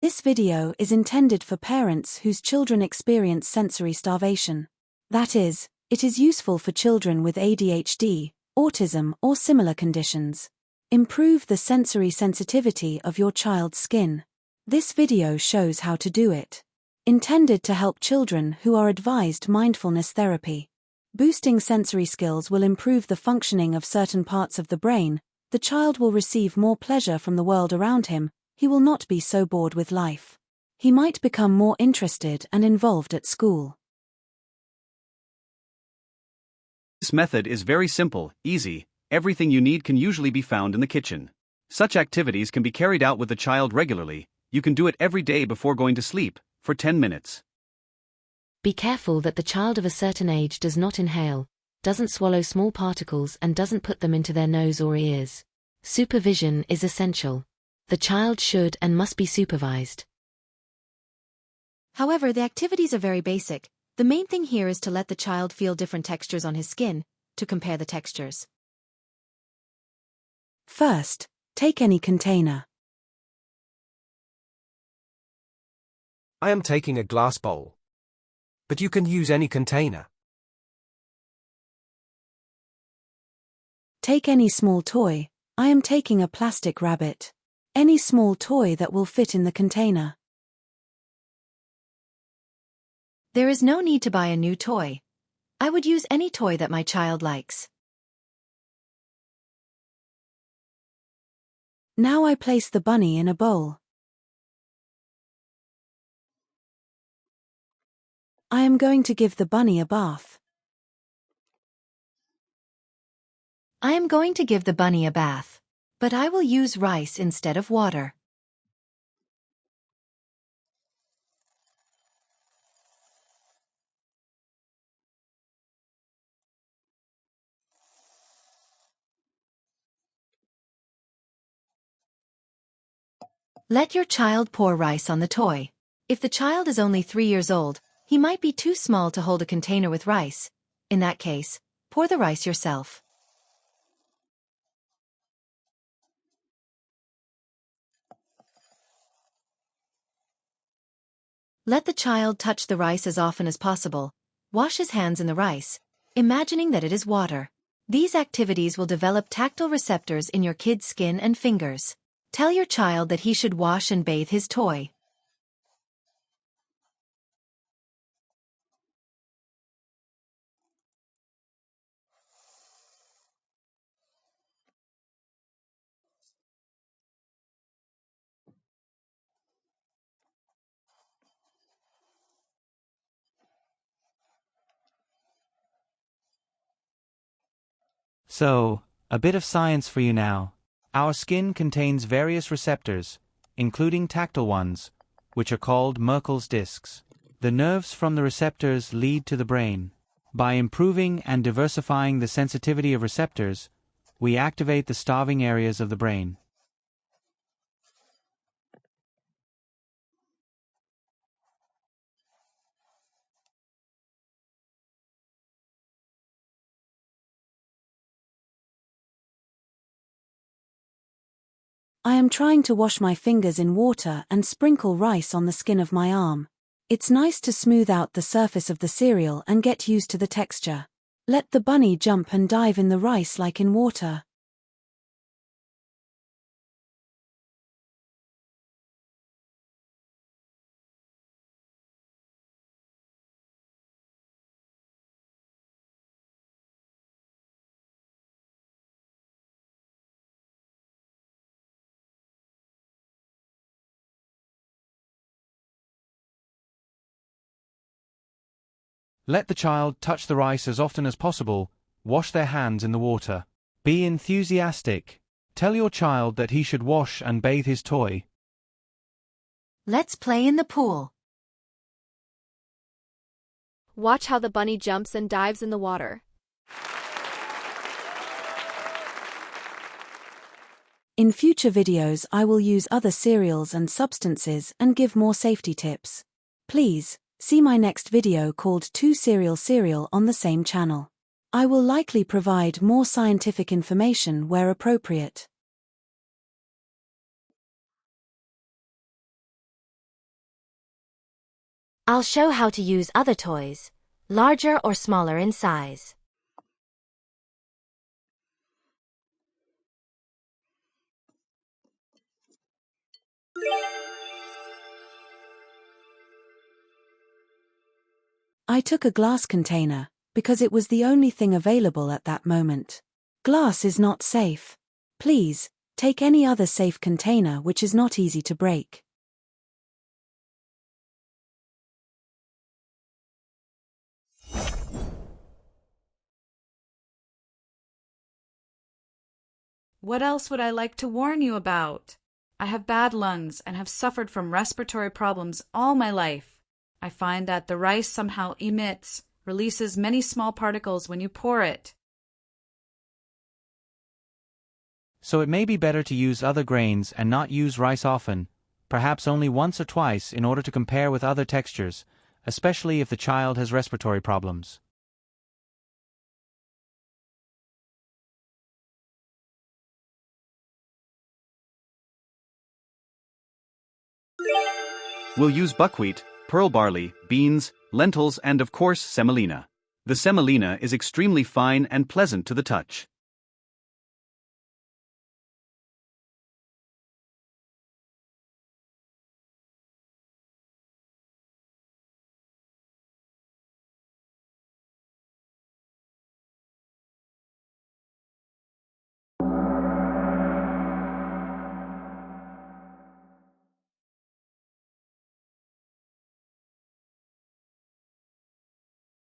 This video is intended for parents whose children experience sensory starvation. That is, it is useful for children with ADHD, autism, or similar conditions. Improve the sensory sensitivity of your child's skin. This video shows how to do it. Intended to help children who are advised mindfulness therapy. Boosting sensory skills will improve the functioning of certain parts of the brain. The child will receive more pleasure from the world around him. He will not be so bored with life. He might become more interested and involved at school. This method is very simple, easy. Everything you need can usually be found in the kitchen. Such activities can be carried out with the child regularly. You can do it every day before going to sleep, for 10 minutes. Be careful that the child of a certain age does not inhale, doesn't swallow small particles, and doesn't put them into their nose or ears. Supervision is essential. The child should and must be supervised. However, the activities are very basic. The main thing here is to let the child feel different textures on his skin, to compare the textures. First, take any container. I am taking a glass bowl. But you can use any container. Take any small toy. I am taking a plastic rabbit. Any small toy that will fit in the container. There is no need to buy a new toy. I would use any toy that my child likes. Now I place the bunny in a bowl. I am going to give the bunny a bath. I am going to give the bunny a bath. But I will use rice instead of water. Let your child pour rice on the toy. If the child is only 3 years old, he might be too small to hold a container with rice. In that case, pour the rice yourself. Let the child touch the rice as often as possible. Wash his hands in the rice, imagining that it is water. These activities will develop tactile receptors in your kid's skin and fingers. Tell your child that he should wash and bathe his toy. So, a bit of science for you now. Our skin contains various receptors, including tactile ones, which are called Merkel's discs. The nerves from the receptors lead to the brain. By improving and diversifying the sensitivity of receptors, we activate the starving areas of the brain. I am trying to wash my fingers in water and sprinkle rice on the skin of my arm. It's nice to smooth out the surface of the cereal and get used to the texture. Let the bunny jump and dive in the rice like in water. Let the child touch the rice as often as possible. Wash their hands in the water. Be enthusiastic. Tell your child that he should wash and bathe his toy. Let's play in the pool. Watch how the bunny jumps and dives in the water. In future videos I will use other cereals and substances and give more safety tips. Please, see my next video called 2 Cereal on the same channel. I will likely provide more scientific information where appropriate. I'll show how to use other toys, larger or smaller in size. I took a glass container, because it was the only thing available at that moment. Glass is not safe. Please, take any other safe container which is not easy to break. What else would I like to warn you about? I have bad lungs and have suffered from respiratory problems all my life. I find that the rice somehow releases many small particles when you pour it. So it may be better to use other grains and not use rice often, perhaps only once or twice in order to compare with other textures, especially if the child has respiratory problems. We'll use buckwheat, pearl barley, beans, lentils and of course semolina. The semolina is extremely fine and pleasant to the touch.